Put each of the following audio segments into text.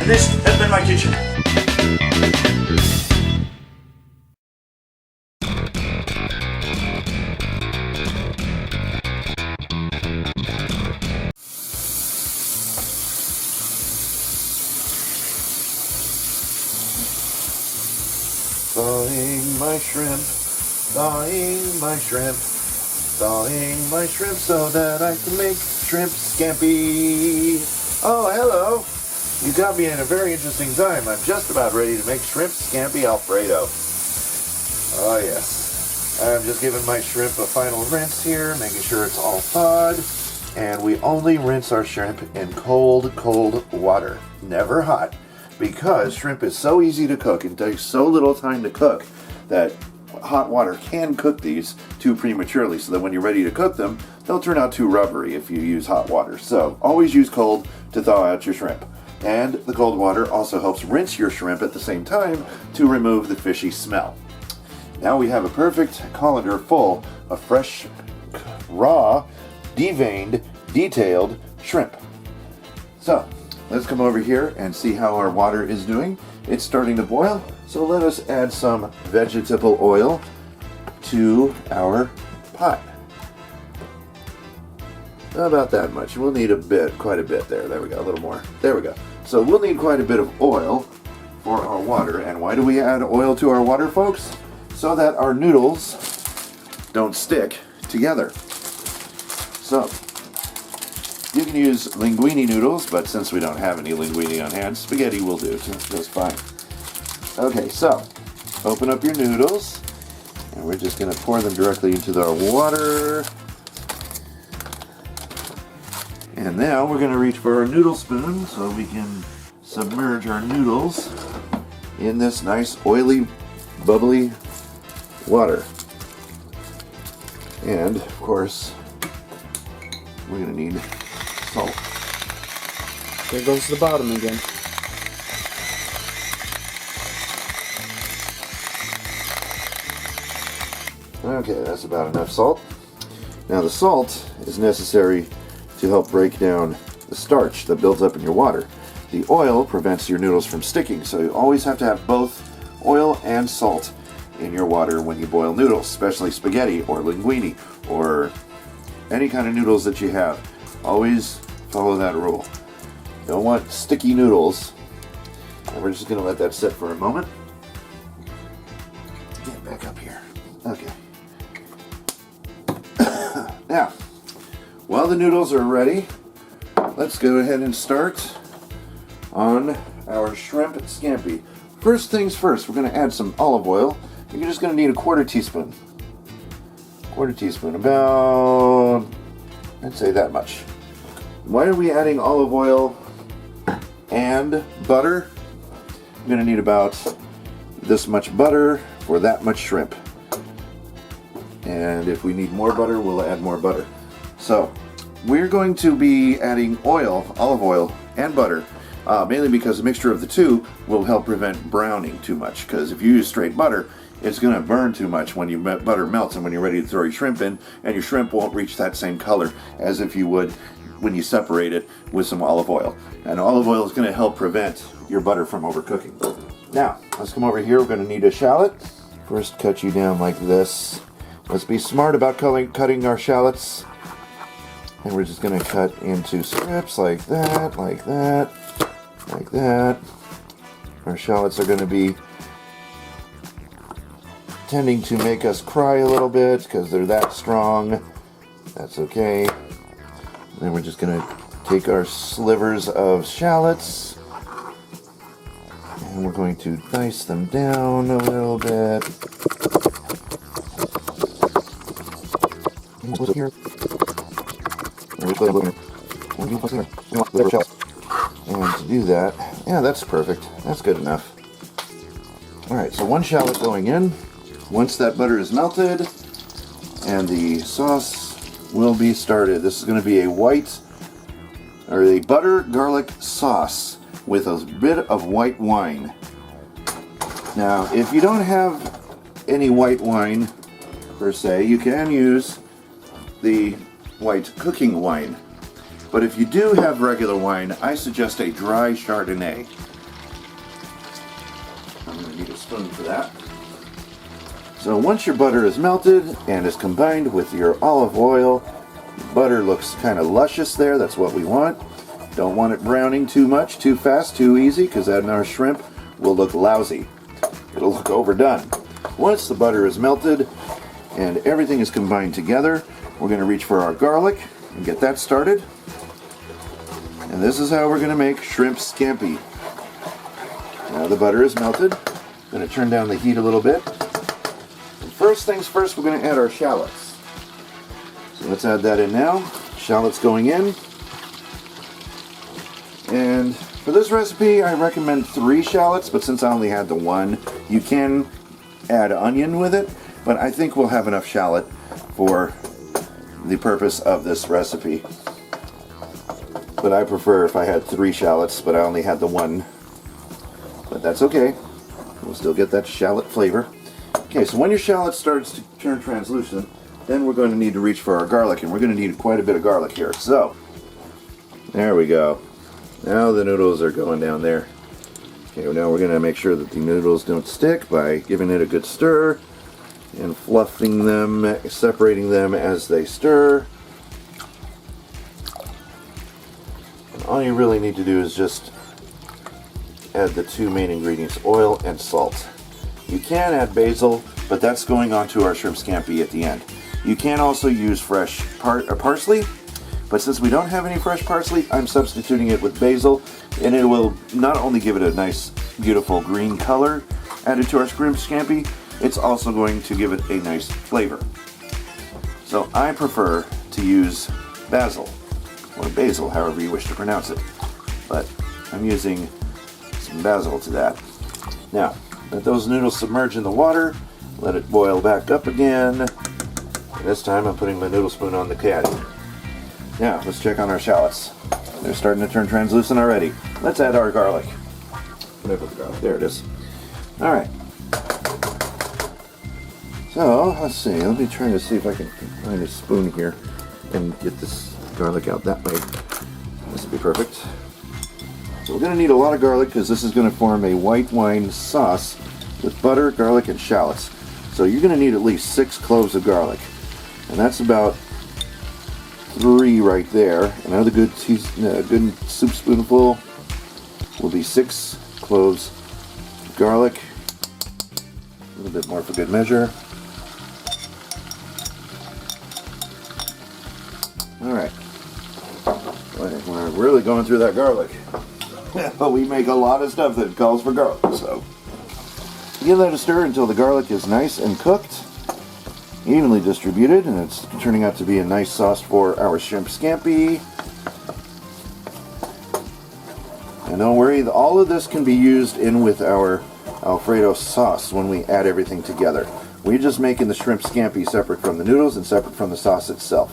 And this has been my kitchen. Thawing my shrimp, thawing my shrimp, thawing my shrimp so that I can make shrimp scampi. Oh, hello. You got me in a very interesting time. I'm just about ready to make shrimp scampi Alfredo. Oh yes. I'm just giving my shrimp a final rinse here, making sure it's all thawed. And we only rinse our shrimp in cold, cold water. Never hot. Because shrimp is so easy to cook and takes so little time to cook that hot water can cook these too prematurely, so that when you're ready to cook them, they'll turn out too rubbery if you use hot water. So always use cold to thaw out your shrimp. And the cold water also helps rinse your shrimp at the same time to remove the fishy smell. Now we have a perfect colander full of fresh, raw, deveined, detailed shrimp. So let's come over here and see how our water is doing. It's starting to boil, so let us add some vegetable oil to our pot. About that much. We'll need a bit, quite a bit there. There we go, a little more. There we go. So we'll need quite a bit of oil for our water. And why do we add oil to our water, folks? So that our noodles don't stick together. So you can use linguine noodles, but since we don't have any linguine on hand, spaghetti will do just fine. Okay, so open up your noodles, and we're just going to pour them directly into our water. And now we're going to reach for our noodle spoon so we can submerge our noodles in this nice oily, bubbly water. And of course, we're going to need salt. There goes the bottom again. Okay, that's about enough salt. Now the salt is necessary to help break down the starch that builds up in your water. The oil prevents your noodles from sticking, so you always have to have both oil and salt in your water when you boil noodles, especially spaghetti or linguine or any kind of noodles that you have. Always follow that rule. Don't want sticky noodles. And we're just going to let that sit for a moment. Get back up here. Okay. Now, while the noodles are ready, let's go ahead and start on our shrimp scampi. First things first, we're going to add some olive oil. You're just going to need a quarter teaspoon. Quarter teaspoon, about, I'd say that much. Why are we adding olive oil and butter? I'm going to need about this much butter for that much shrimp. And if we need more butter, we'll add more butter. So we're going to be adding oil, olive oil, and butter, mainly because the mixture of the two will help prevent browning too much. Because if you use straight butter, it's going to burn too much when your butter melts and when you're ready to throw your shrimp in, and your shrimp won't reach that same color as if you would when you separate it with some olive oil. And olive oil is going to help prevent your butter from overcooking. Now, let's come over here. We're going to need a shallot. First, cut you down like this. Let's be smart about cutting our shallots. And we're just going to cut into strips like that, like that, like that. Our shallots are going to be tending to make us cry a little bit because they're that strong. That's okay. Then we're just going to take our slivers of shallots and we're going to dice them down a little bit. And to do that, yeah, that's perfect. That's good enough. Alright, so one shallot going in. Once that butter is melted and the sauce will be started. This is going to be a butter garlic sauce with a bit of white wine. Now, if you don't have any white wine per se, you can use the white cooking wine. But if you do have regular wine, I suggest a dry Chardonnay. I'm going to need a spoon for that. So once your butter is melted and is combined with your olive oil, butter looks kind of luscious there. That's what we want. Don't want it browning too much, too fast, too easy, because then our shrimp will look lousy. It'll look overdone. Once the butter is melted and everything is combined together, we're going to reach for our garlic and get that started. And this is how we're going to make shrimp scampi. Now the butter is melted. I'm going to turn down the heat a little bit. And first things first, we're going to add our shallots. So let's add that in now. Shallots going in. And for this recipe, I recommend 3 shallots, but since I only had the 1, you can add onion with it, but I think we'll have enough shallot for the purpose of this recipe. But I prefer if I had 3 shallots, but I only had the 1. But that's okay. We'll still get that shallot flavor. Okay, so when your shallot starts to turn translucent, then we're going to need to reach for our garlic, and we're going to need quite a bit of garlic here. So, there we go. Now the noodles are going down there. Okay, now we're going to make sure that the noodles don't stick by giving it a good stir and fluffing them, separating them as they stir. And all you really need to do is just add the 2 main ingredients, oil and salt. You can add basil, but that's going on to our shrimp scampi at the end. You can also use fresh parsley, but since we don't have any fresh parsley, I'm substituting it with basil, and it will not only give it a nice, beautiful green color added to our shrimp scampi, it's also going to give it a nice flavor. So I prefer to use basil, or basil, however you wish to pronounce it. But I'm using some basil to that. Now, let those noodles submerge in the water, let it boil back up again. This time I'm putting my noodle spoon on the caddy. Now, let's check on our shallots. They're starting to turn translucent already. Let's add our garlic. There it is. Alright. So, let's see. Let me try to see if I can find a spoon here and get this garlic out that way. This will be perfect. So we're going to need a lot of garlic because this is going to form a white wine sauce with butter, garlic, and shallots. So you're going to need at least 6 cloves of garlic. And that's about 3 right there. Another good soup spoonful will be 6 cloves of garlic. A little bit more for good measure. Alright. We're really going through that garlic. But we make a lot of stuff that calls for garlic, so give that a stir until the garlic is nice and cooked, evenly distributed, and it's turning out to be a nice sauce for our shrimp scampi. And don't worry, all of this can be used in with our Alfredo sauce when we add everything together. We're just making the shrimp scampi separate from the noodles and separate from the sauce itself.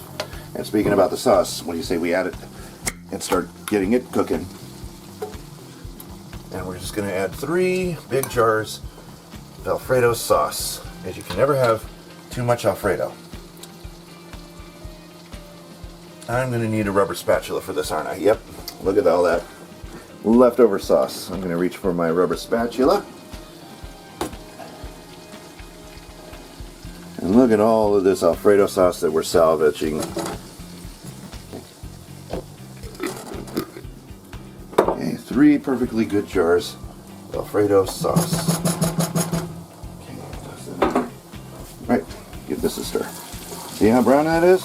And speaking about the sauce, what do you say we add it and start getting it cooking? And we're just going to add 3 big jars of Alfredo sauce, as you can never have too much Alfredo. I'm going to need a rubber spatula for this, aren't I? Yep. Look at all that leftover sauce. I'm going to reach for my rubber spatula. And look at all of this Alfredo sauce that we're salvaging. Okay, 3 perfectly good jars of Alfredo sauce. Okay, right, give this a stir. See how brown that is?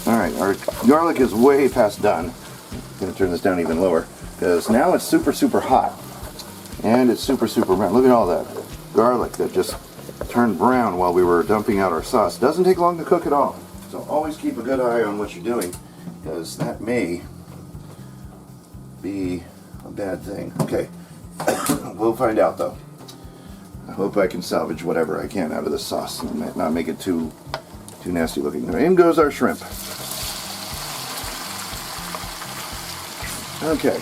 Alright, our garlic is way past done. I'm going to turn this down even lower because now it's super hot. And it's super brown. Look at all that garlic that just turned brown while we were dumping out our sauce. It doesn't take long to cook at all. So always keep a good eye on what you're doing, because that may be a bad thing. Okay, we'll find out though. I hope I can salvage whatever I can out of this sauce and not make it too nasty looking. In goes our shrimp. Okay.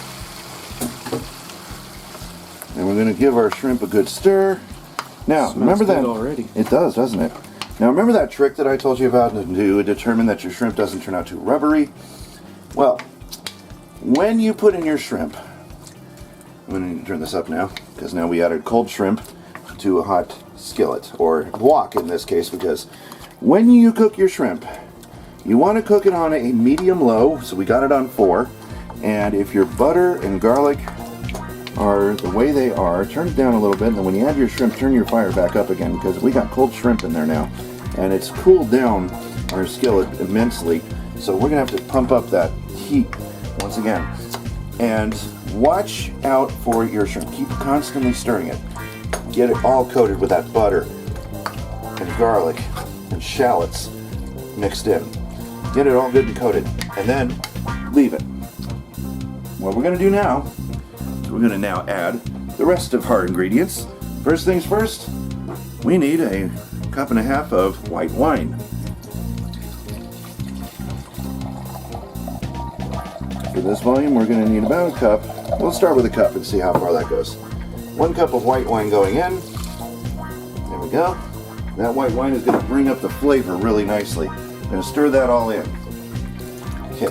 And we're going to give our shrimp a good stir. Now, remember that already. It does, doesn't it? Now, remember that trick that I told you about to determine that your shrimp doesn't turn out too rubbery? Well, when you put in your shrimp, I'm going to turn this up now, because now we added cold shrimp to a hot skillet, or wok in this case, because when you cook your shrimp, you want to cook it on a medium-low, so we got it on 4, and if your butter and garlic are the way they are, turn it down a little bit, and then when you add your shrimp, turn your fire back up again, because we got cold shrimp in there now, and it's cooled down our skillet immensely, so we're going to have to pump up that heat once again. And watch out for your shrimp. Keep constantly stirring it. Get it all coated with that butter and garlic and shallots mixed in. Get it all good and coated, and then leave it. What we're going to do now, we're going to now add the rest of our ingredients. First things first, we need a 1.5 cups of white wine. For this volume, we're going to need about a cup. We'll start with a cup and see how far that goes. 1 cup of white wine going in. There we go. That white wine is going to bring up the flavor really nicely. I'm going to stir that all in. Okay.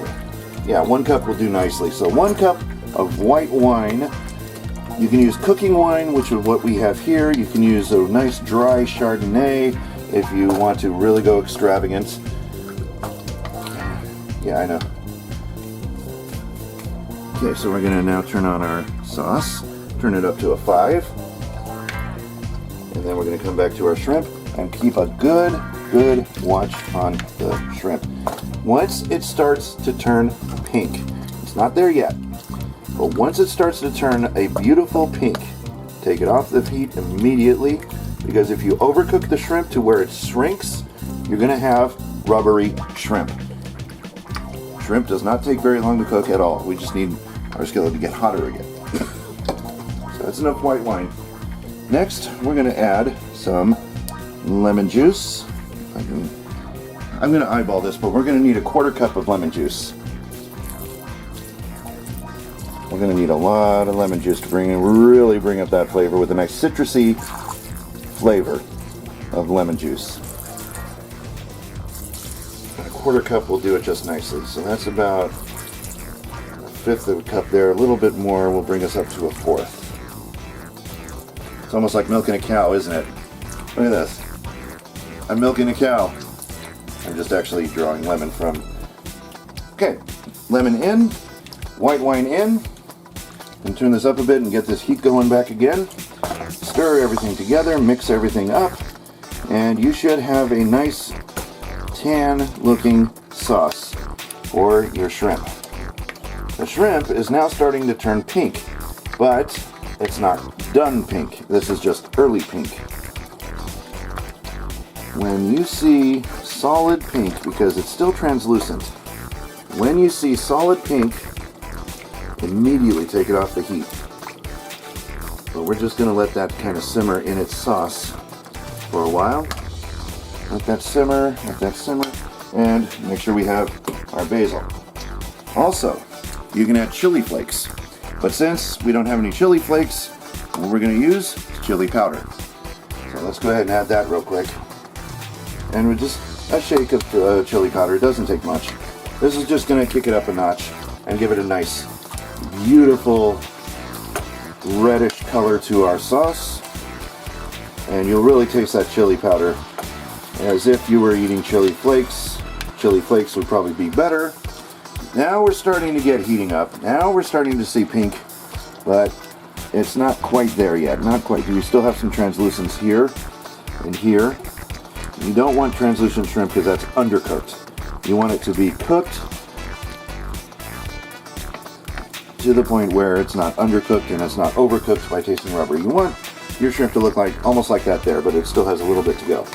Yeah, 1 cup will do nicely. So 1 cup of white wine. You can use cooking wine, which is what we have here. You can use a nice dry Chardonnay if you want to really go extravagant. Yeah, I know. Okay, so we're going to now turn on our sauce. Turn it up to a 5. And then we're going to come back to our shrimp and keep a good watch on the shrimp. Once it starts to turn pink, it's not there yet, but once it starts to turn a beautiful pink, take it off the heat immediately, because if you overcook the shrimp to where it shrinks, you're going to have rubbery shrimp. Shrimp does not take very long to cook at all. We just need our skillet to get hotter again. So that's enough white wine. Next, we're going to add some lemon juice. I'm going to eyeball this, but we're going to need a 1/4 cup of lemon juice. We're going to need a lot of lemon juice to really bring up that flavor with a nice citrusy flavor of lemon juice. And a 1/4 cup will do it just nicely. So that's about 1/5 of a cup there. A little bit more will bring us up to a 1/4. It's almost like milking a cow, isn't it? Look at this. I'm milking a cow. I'm just actually drawing lemon from. Okay, lemon in, white wine in, and turn this up a bit and get this heat going back again. Stir everything together, mix everything up, and you should have a nice tan looking sauce for your shrimp. The shrimp is now starting to turn pink, but it's not done pink. This is just early pink. When you see solid pink, because it's still translucent, when you see solid pink, immediately take it off the heat. But we're just going to let that kind of simmer in its sauce for a while. Let that simmer, and make sure we have our basil. Also, you can add chili flakes, but since we don't have any chili flakes, what we're going to use is chili powder. So let's go ahead and add that real quick. And we're just a shake of chili powder. It doesn't take much. This is just going to kick it up a notch and give it a nice, beautiful reddish color to our sauce. And you'll really taste that chili powder as if you were eating chili flakes. Chili flakes would probably be better. Now we're starting to get heating up. Now we're starting to see pink, but it's not quite there yet. Not quite. We still have some translucence here and here. You don't want translucent shrimp because that's undercooked. You want it to be cooked to the point where it's not undercooked and it's not overcooked by tasting rubber. You want your shrimp to look like almost like that there, but it still has a little bit to go.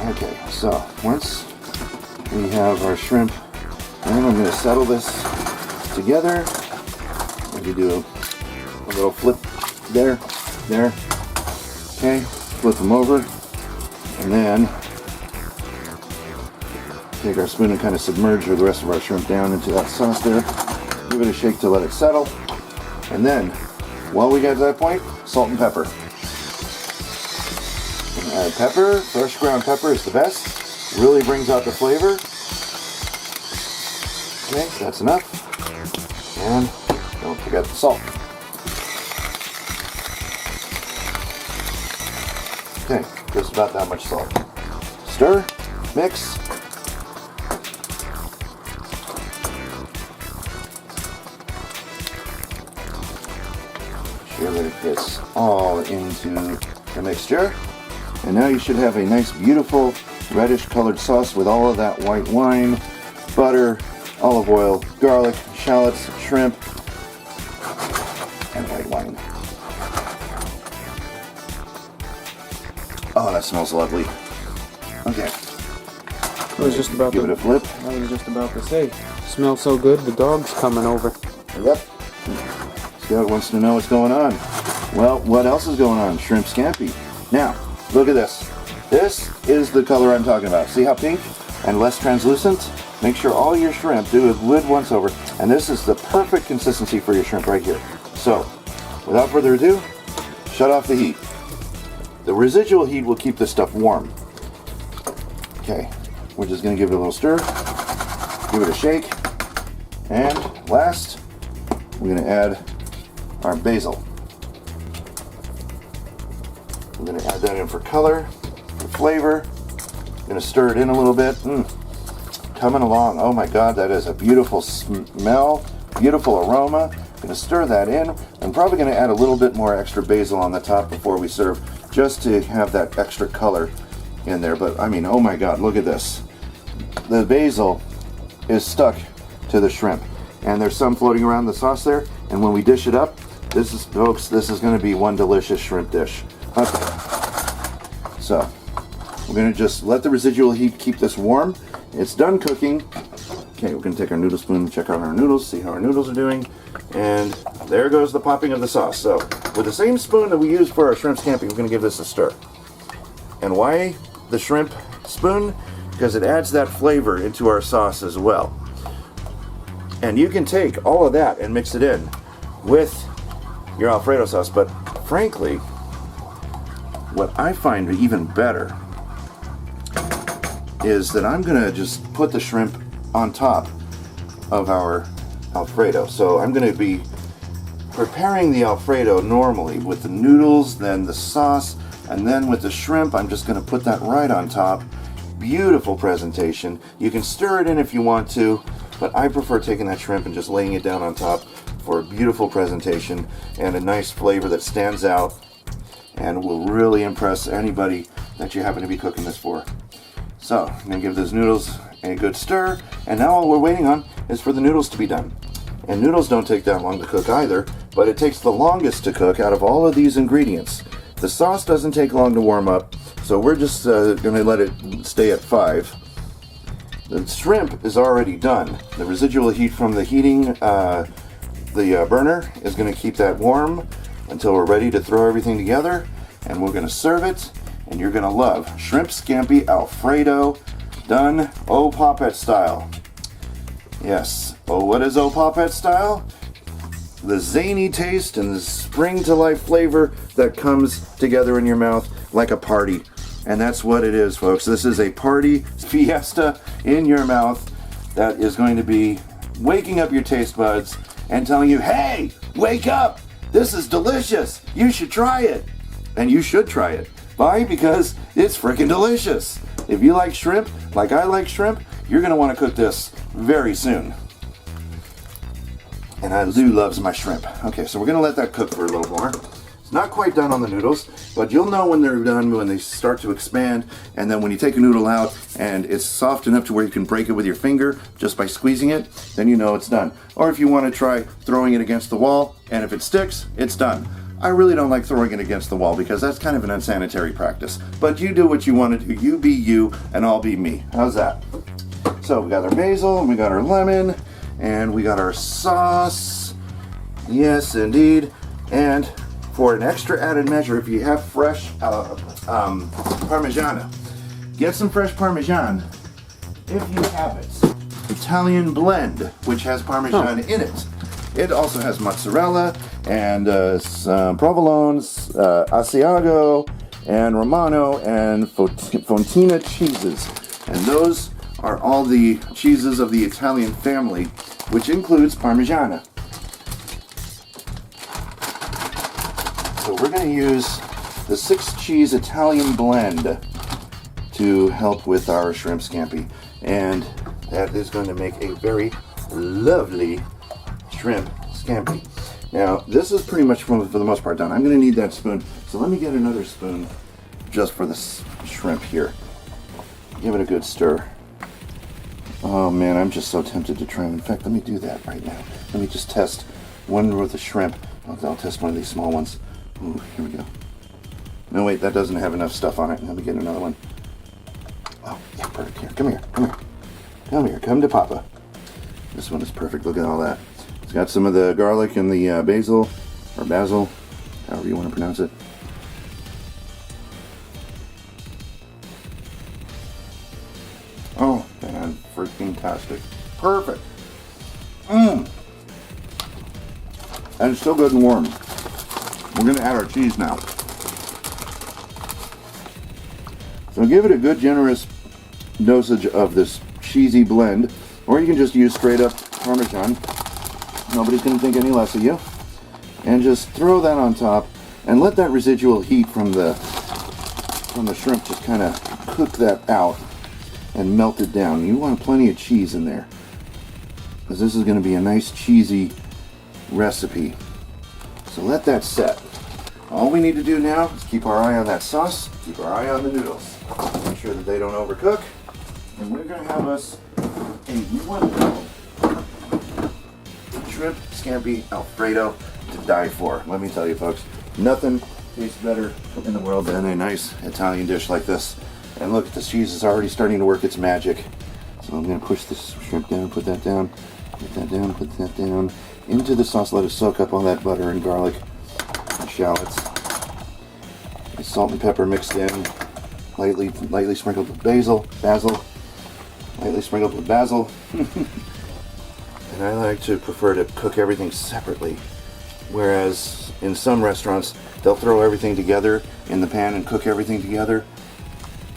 Okay, so once we have our shrimp, and I'm going to settle this together. Maybe do a little flip there. Okay, flip them over, and then take our spoon and kind of submerge the rest of our shrimp down into that sauce there. Give it a shake to let it settle, and then while we get to that point, salt and pepper. And add pepper. Fresh ground pepper is the best. Really brings out the flavor. Okay, that's enough. And don't forget the salt. Okay, just about that much salt. Stir, mix. Sure that it gets all into the mixture. And now you should have a nice, beautiful, reddish colored sauce with all of that white wine, butter, olive oil, garlic, shallots, shrimp, and white wine. Oh, that smells lovely. Okay. I was just about Give it a flip. I was just about to say, smells so good, the dog's coming over. Yep. Scout wants to know what's going on. Well, what else is going on? Shrimp scampi. Now, look at this. This is the color I'm talking about. See how pink and less translucent? Make sure all your shrimp do a good once over, and this is the perfect consistency for your shrimp right here. So, without further ado, shut off the heat. The residual heat will keep this stuff warm. Okay, we're just going to give it a little stir, give it a shake, and last, we're going to add our basil. We're going to add that in for color, for flavor. I'm going to stir it in a little bit. Coming along. Oh my God, that is a beautiful smell, beautiful aroma. I'm going to stir that in. I'm probably going to add a little bit more extra basil on the top before we serve, just to have that extra color in there. But I mean, oh my God, look at this. The basil is stuck to the shrimp, and there's some floating around the sauce there. And when we dish it up, this is, folks, this is going to be one delicious shrimp dish. Okay. So we're going to just let the residual heat keep this warm. It's done cooking. Okay, we're going to take our noodle spoon, check out our noodles, see how our noodles are doing. And there goes the popping of the sauce. So with the same spoon that we used for our shrimp scampi, we're going to give this a stir. And why the shrimp spoon? Because it adds that flavor into our sauce as well. And you can take all of that and mix it in with your Alfredo sauce. But frankly, what I find even better is that I'm going to just put the shrimp on top of our Alfredo. So I'm going to be preparing the Alfredo normally with the noodles, then the sauce, and then with the shrimp, I'm just going to put that right on top. Beautiful presentation. You can stir it in if you want to, but I prefer taking that shrimp and just laying it down on top for a beautiful presentation and a nice flavor that stands out and will really impress anybody that you happen to be cooking this for. So I'm going to give those noodles a good stir, and now all we're waiting on is for the noodles to be done. And noodles don't take that long to cook either, but it takes the longest to cook out of all of these ingredients. The sauce doesn't take long to warm up, so we're just going to let it stay at 5. The shrimp is already done. The residual heat from the heating, the burner is going to keep that warm until we're ready to throw everything together, and we're going to serve it. And you're going to love shrimp scampi Alfredo, done au poppet style. Yes, oh, what is au poppet style? The zany taste and the spring to life flavor that comes together in your mouth like a party. And that's what it is, folks. This is a party fiesta in your mouth that is going to be waking up your taste buds and telling you, hey, wake up! This is delicious! You should try it! And you should try it. Why? Because it's freaking delicious. If you like shrimp, like I like shrimp, you're going to want to cook this very soon. And I do loves my shrimp. Okay, so we're going to let that cook for a little more. It's not quite done on the noodles, but you'll know when they're done when they start to expand. And then when you take a noodle out and it's soft enough to where you can break it with your finger just by squeezing it, then you know it's done. Or if you want to try throwing it against the wall, and if it sticks, it's done. I really don't like throwing it against the wall because that's kind of an unsanitary practice. But you do what you want to do. You be you and I'll be me. How's that? So we got our basil, and we got our lemon, and we got our sauce. Yes, indeed. And for an extra added measure, if you have fresh Parmigiana, get some fresh Parmesan if you have it. Italian blend, which has Parmesan in it. It also has mozzarella and some provolones, Asiago, and Romano, and Fontina cheeses. And those are all the cheeses of the Italian family, which includes Parmigiana. So we're going to use the 6-cheese Italian blend to help with our shrimp scampi. And that is going to make a very lovely shrimp scampi. Now, this is pretty much for the most part done. I'm going to need that spoon, so let me get another spoon just for this shrimp here. Give it a good stir. Oh man, I'm just so tempted to try. In fact, let me do that right now. Let me just test one with the shrimp. I'll test one of these small ones. Ooh, here we go. No, wait, that doesn't have enough stuff on it. Let me get another one. Oh, yeah, perfect. Here, come here, come here. Come here, come to Papa. This one is perfect. Look at all that. It's got some of the garlic and the basil, or basil, however you want to pronounce it. Oh, man, freaking tastic. Perfect. Mmm. And it's still good and warm. We're going to add our cheese now. So give it a good generous dosage of this cheesy blend, or you can just use straight up Parmesan. Nobody's going to think any less of you. And just throw that on top and let that residual heat from the shrimp just kind of cook that out and melt it down. You want plenty of cheese in there, because this is going to be a nice cheesy recipe. So let that set. All we need to do now is keep our eye on that sauce, keep our eye on the noodles. Make sure that they don't overcook. And we're going to have us a wonderful shrimp scampi Alfredo to die for. Let me tell you folks, nothing tastes better in the world than a nice Italian dish like this. And look, the cheese is already starting to work its magic. So I'm going to push this shrimp down, put that down, put that down, put that down into the sauce. Let it soak up all that butter and garlic and shallots. The salt and pepper mixed in, lightly sprinkled with basil, lightly sprinkled with basil. And I like to prefer to cook everything separately, whereas in some restaurants they'll throw everything together in the pan and cook everything together,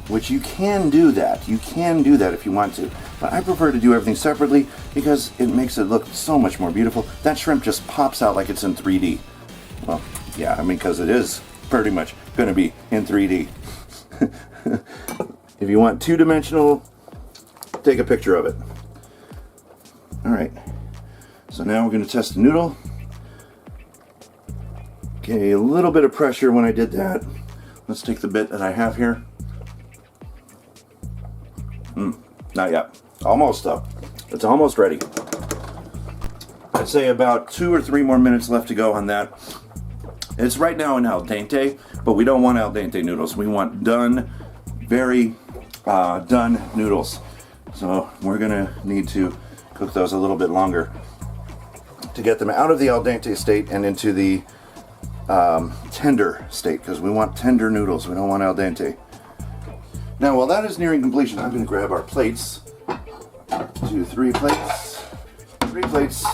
which you can do that. You can do that if you want to. But I prefer to do everything separately because it makes it look so much more beautiful. That shrimp just pops out like it's in 3D. Well, yeah, I mean, because it is pretty much going to be in 3D. If you want two-dimensional, take a picture of it. Alright, so now we're going to test the noodle. Okay, a little bit of pressure when I did that. Let's take the bit that I have here. Not yet. Almost though. It's almost ready. I'd say about 2 or 3 more minutes left to go on that. It's right now in al dente, but we don't want al dente noodles. We want done, very done noodles. So we're gonna need to cook those a little bit longer to get them out of the al dente state and into the tender state, because we want tender noodles. We don't want al dente. Now, while that is nearing completion, I'm going to grab our plates. 2, 3 plates. 3 plates.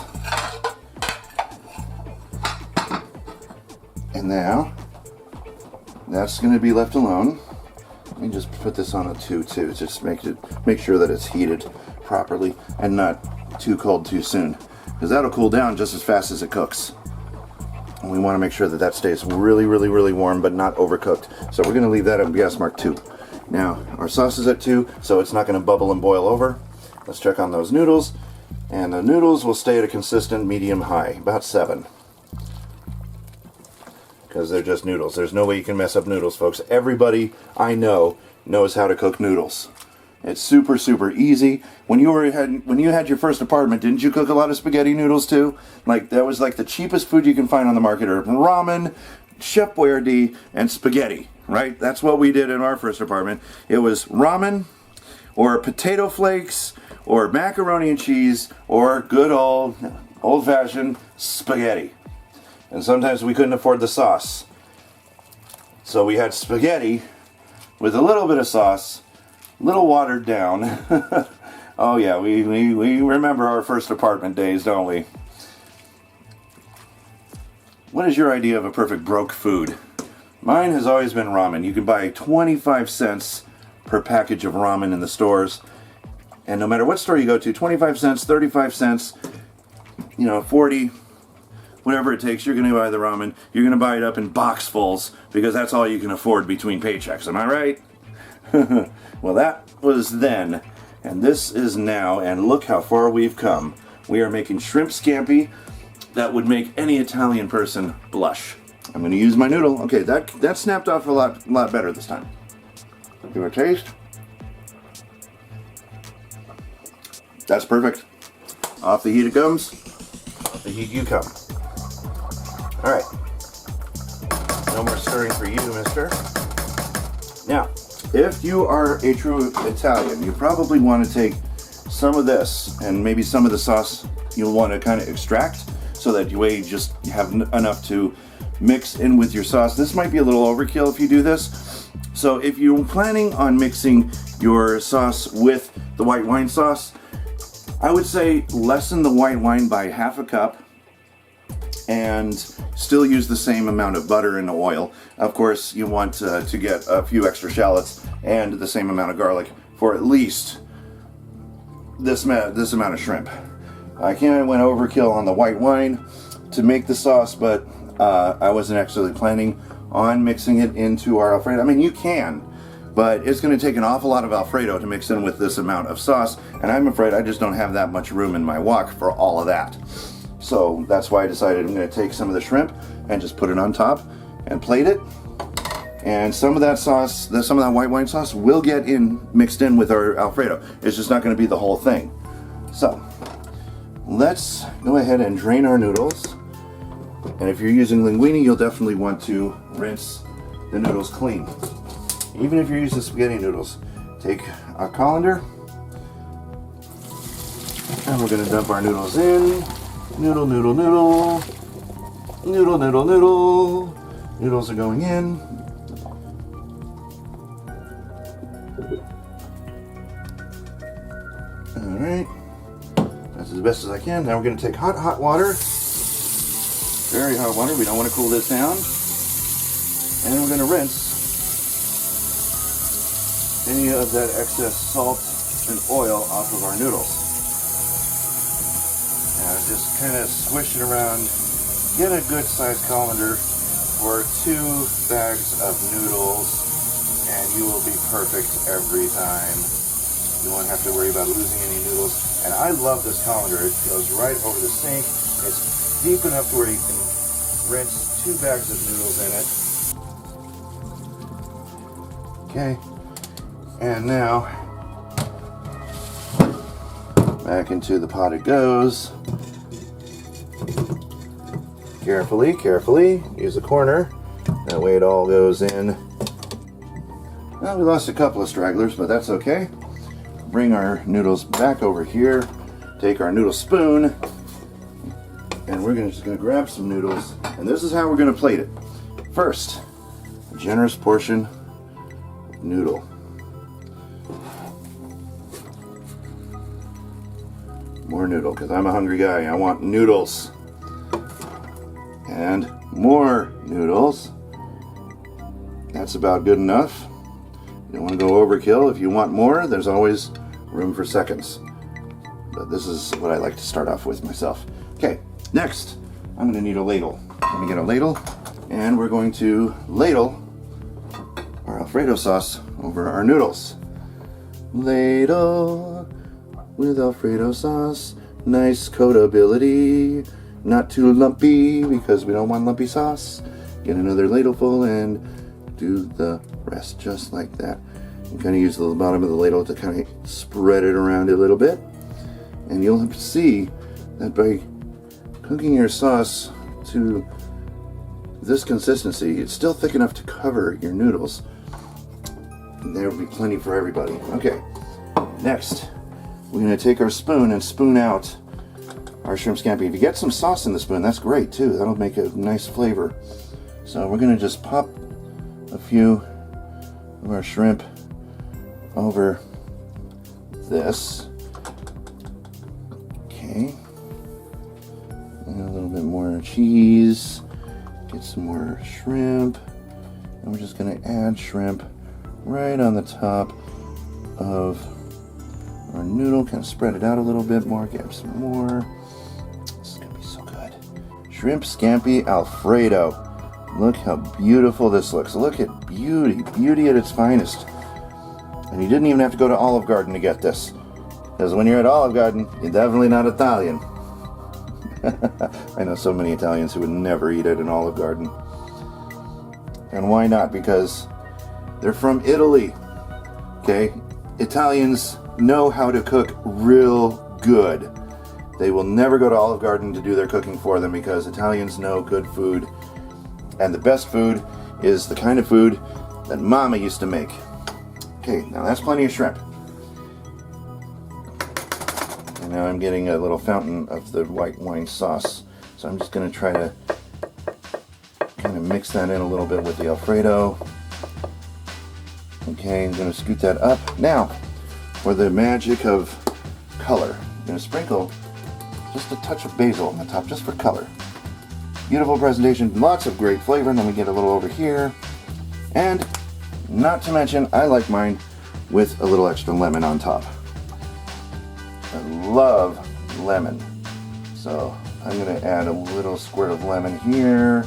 And now, that's going to be left alone. Let me just put this on a 2 too, just make sure that it's heated properly and not too cold too soon, because that'll cool down just as fast as it cooks. And we want to make sure that that stays really, really, really warm, but not overcooked. So we're going to leave that at gas mark 2. Now, our sauce is at 2, so it's not going to bubble and boil over. Let's check on those noodles. And the noodles will stay at a consistent medium-high, about 7. Because they're just noodles. There's no way you can mess up noodles, folks. Everybody I know knows how to cook noodles. It's super, super easy. When you had your first apartment, didn't you cook a lot of spaghetti noodles too? Like, that was like the cheapest food you can find on the market, or ramen, Chef Boyardee and spaghetti, right? That's what we did in our first apartment. It was ramen, or potato flakes, or macaroni and cheese, or good old-fashioned spaghetti. And sometimes we couldn't afford the sauce. So we had spaghetti with a little bit of sauce, a little watered down. Oh yeah, we remember our first apartment days, don't we? What is your idea of a perfect broke food? Mine has always been ramen. You can buy 25 cents per package of ramen in the stores. And no matter what store you go to, 25 cents, 35 cents, 40, whatever it takes, you're going to buy the ramen. You're going to buy it up in boxfuls because that's all you can afford between paychecks. Am I right? Well, that was then, and this is now, and look how far we've come. We are making shrimp scampi that would make any Italian person blush. I'm going to use my noodle. Okay, that snapped off a lot better this time. Give it a taste. That's perfect. Off the heat it comes. Off the heat you come. All right. No more stirring for you, mister. Now, if you are a true Italian, you probably want to take some of this and maybe some of the sauce you'll want to kind of extract so that you just have enough to mix in with your sauce. This might be a little overkill if you do this. So if you're planning on mixing your sauce with the white wine sauce, I would say lessen the white wine by half a cup and still use the same amount of butter and oil. Of course, you want to get a few extra shallots and the same amount of garlic for at least this amount of shrimp. I kind of went overkill on the white wine to make the sauce, but I wasn't actually planning on mixing it into our Alfredo. I mean, you can, but it's going to take an awful lot of Alfredo to mix in with this amount of sauce, and I'm afraid I just don't have that much room in my wok for all of that. So that's why I decided I'm going to take some of the shrimp and just put it on top and plate it. And some of that sauce, some of that white wine sauce will get mixed in with our Alfredo. It's just not going to be the whole thing. So let's go ahead and drain our noodles. And if you're using linguine, you'll definitely want to rinse the noodles clean. Even if you're using spaghetti noodles, take a colander and we're going to dump our noodles in. Noodle, noodle, noodle. Noodle, noodle, noodle. Noodles are going in. Alright. That's as best as I can. Now we're going to take hot water. Very hot water. We don't want to cool this down. And we're going to rinse any of that excess salt and oil off of our noodles. Now just kind of squish it around. Get a good sized colander for 2 bags of noodles and you will be perfect every time. You won't have to worry about losing any noodles. And I love this colander. It goes right over the sink. It's deep enough to where you can rinse 2 bags of noodles in it. Okay. And now, back into the pot it goes. Carefully, carefully. Use the corner. That way it all goes in. Well, we lost a couple of stragglers, but that's okay. Bring our noodles back over here. Take our noodle spoon. And we're just going to grab some noodles. And this is how we're going to plate it. First, a generous portion of noodle. More noodle, because I'm a hungry guy. I want noodles. And more noodles. That's about good enough. You don't want to go overkill. If you want more, there's always room for seconds. But this is what I like to start off with myself. Okay, next, I'm going to need a ladle. Let me get a ladle, and we're going to ladle our Alfredo sauce over our noodles. Ladle with Alfredo sauce. Nice coatability. Not too lumpy, because we don't want lumpy sauce. Get another ladleful and do the rest just like that. And kind of use the bottom of the ladle to kind of spread it around a little bit. And you'll have to see that by cooking your sauce to this consistency, it's still thick enough to cover your noodles. And there will be plenty for everybody. Okay, next, we're gonna take our spoon and spoon out our shrimp scampi. If you get some sauce in the spoon, that's great too. That'll make a nice flavor. So we're gonna just pop a few of our shrimp over this. Okay. And a little bit more cheese. Get some more shrimp. And we're just gonna add shrimp right on the top of our noodle. Kind of spread it out a little bit more. Get some more. This is gonna be so good. Shrimp scampi Alfredo. Look how beautiful this looks. Look at beauty. Beauty at its finest. And you didn't even have to go to Olive Garden to get this. Because when you're at Olive Garden, you're definitely not Italian. I know so many Italians who would never eat at an Olive Garden. And why not? Because they're from Italy. Okay? Italians know how to cook real good. They will never go to Olive Garden to do their cooking for them because Italians know good food. And the best food is the kind of food that Mama used to make. Okay, now that's plenty of shrimp. And now I'm getting a little fountain of the white wine sauce. So I'm just going to try to kind of mix that in a little bit with the Alfredo. Okay, I'm going to scoot that up. Now, for the magic of color, I'm going to sprinkle just a touch of basil on the top just for color. Beautiful presentation, lots of great flavor. And then we get a little over here. And not to mention, I like mine with a little extra lemon on top. I love lemon. So I'm going to add a little squirt of lemon here.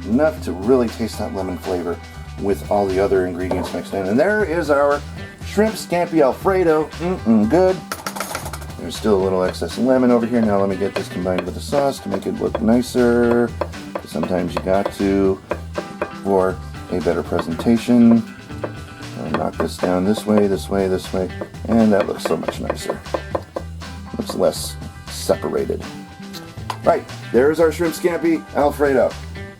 Enough to really taste that lemon flavor with all the other ingredients mixed in. And there is our shrimp scampi Alfredo. Good. There's still a little excess lemon over here. Now let me get this combined with the sauce to make it look nicer. Sometimes you got to for a better presentation. I'll knock this down this way, this way, this way, and that looks so much nicer. Looks less separated. Right, there's our shrimp scampi Alfredo.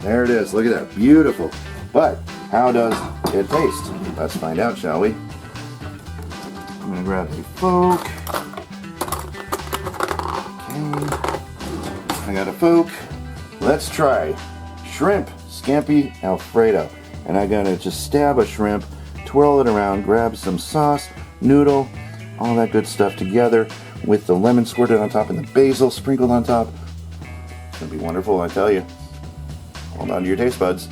There it is, look at that, beautiful. But how does it taste? Let's find out, shall we? I'm gonna grab a fork. Okay, I got a fork. Let's try shrimp scampi Alfredo. And I'm gonna just stab a shrimp, twirl it around, grab some sauce, noodle, all that good stuff together with the lemon squirted on top and the basil sprinkled on top. It's gonna be wonderful, I tell you. Hold on to your taste buds.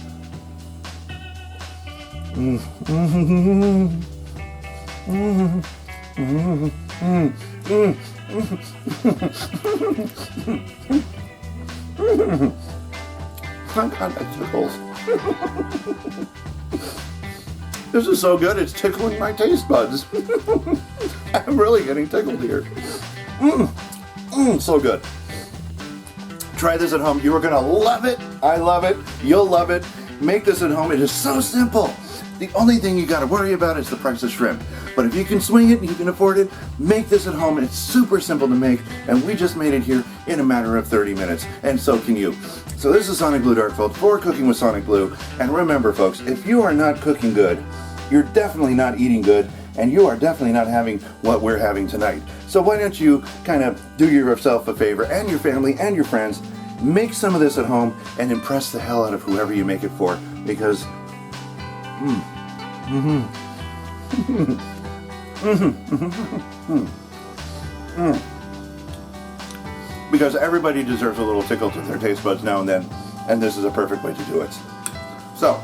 Oh God, that tickles. This is so good, it's tickling my taste buds. I'm really getting tickled here. So good. Try this at home. You are going to love it. I love it. You'll love it. Make this at home. It is so simple. The only thing you got to worry about is the price of shrimp. But if you can swing it and you can afford it, make this at home. It's super simple to make, and we just made it here in a matter of 30 minutes, and so can you. So this is SonicBlu Darkfield for Cooking with SonicBlu. And remember, folks, if you are not cooking good, you're definitely not eating good, and you are definitely not having what we're having tonight. So why don't you kind of do yourself a favor, and your family and your friends, make some of this at home and impress the hell out of whoever you make it for, because because everybody deserves a little tickle to their taste buds now and then, and this is a perfect way to do it. So,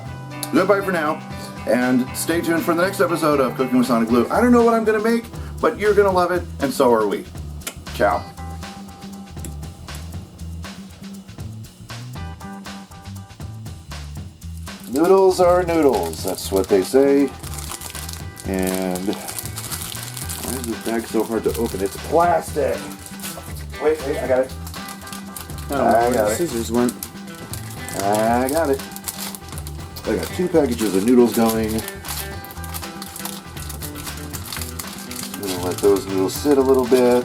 goodbye for now, and stay tuned for the next episode of Cooking with SonicBlu. I don't know what I'm going to make, but you're going to love it, and so are we. Ciao. Noodles are noodles, that's what they say. And why is this bag so hard to open? It's plastic. Wait, I got it. I got it. Scissors went. I got it. I got 2 packages of noodles going. I'm gonna let those noodles sit a little bit.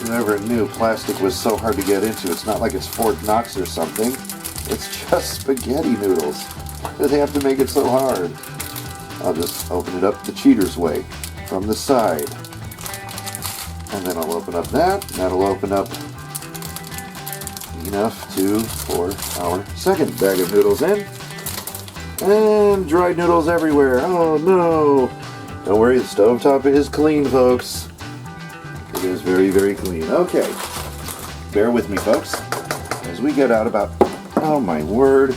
never knew plastic was so hard to get into. It's not like it's Fort Knox or something. It's just spaghetti noodles. Why do they have to make it so hard? I'll just open it up the cheater's way, from the side. And then I'll open up that. That'll open up enough for our second bag of noodles in. And dried noodles everywhere. Oh no! Don't worry, the stovetop is clean, folks. It is very, very clean. Okay. Bear with me, folks, as we get out about... Oh my word.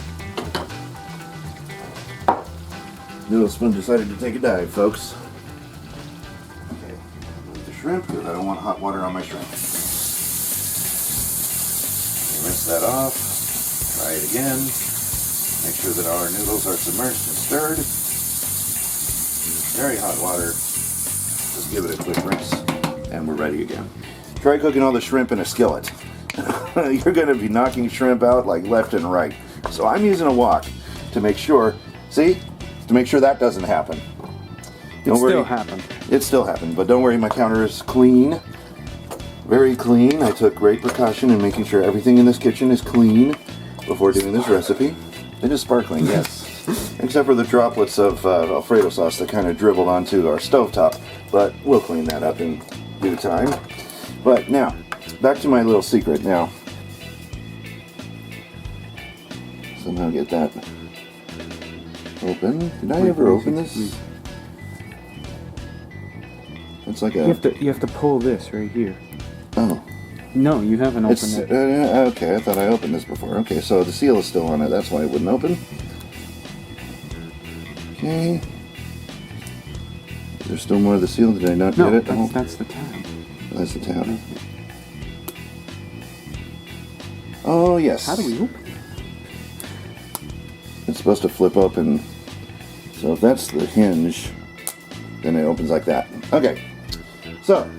Noodle spoon decided to take a dive, folks. Okay. Move the shrimp, because I don't want hot water on my shrimp. Rinse that off. Try it again. Make sure that our noodles are submerged and stirred. Very hot water. Just give it a quick rinse, and we're ready again. Try cooking all the shrimp in a skillet. You're going to be knocking shrimp out like left and right. So I'm using a wok to make sure, see? To make sure that doesn't happen. It still happened. It still happened, but don't worry, my counter is clean. Very clean. I took great precaution in making sure everything in this kitchen is clean before doing this recipe. It is sparkling, yes. Except for the droplets of Alfredo sauce that kind of dribbled onto our stovetop. But we'll clean that up in due time. But now, back to my little secret now. Somehow get that open. Did I ever open this? It's like a... You have to pull this right here. Oh. No, you haven't opened it. Okay, I thought I opened this before. Okay, so the seal is still on it. That's why it wouldn't open. Okay. Is there still more of the seal? Did I not get it? No, that's the tab. That's the tab. Oh, yes. How do we open it? It's supposed to flip open. So if that's the hinge, then it opens like that. Okay. So,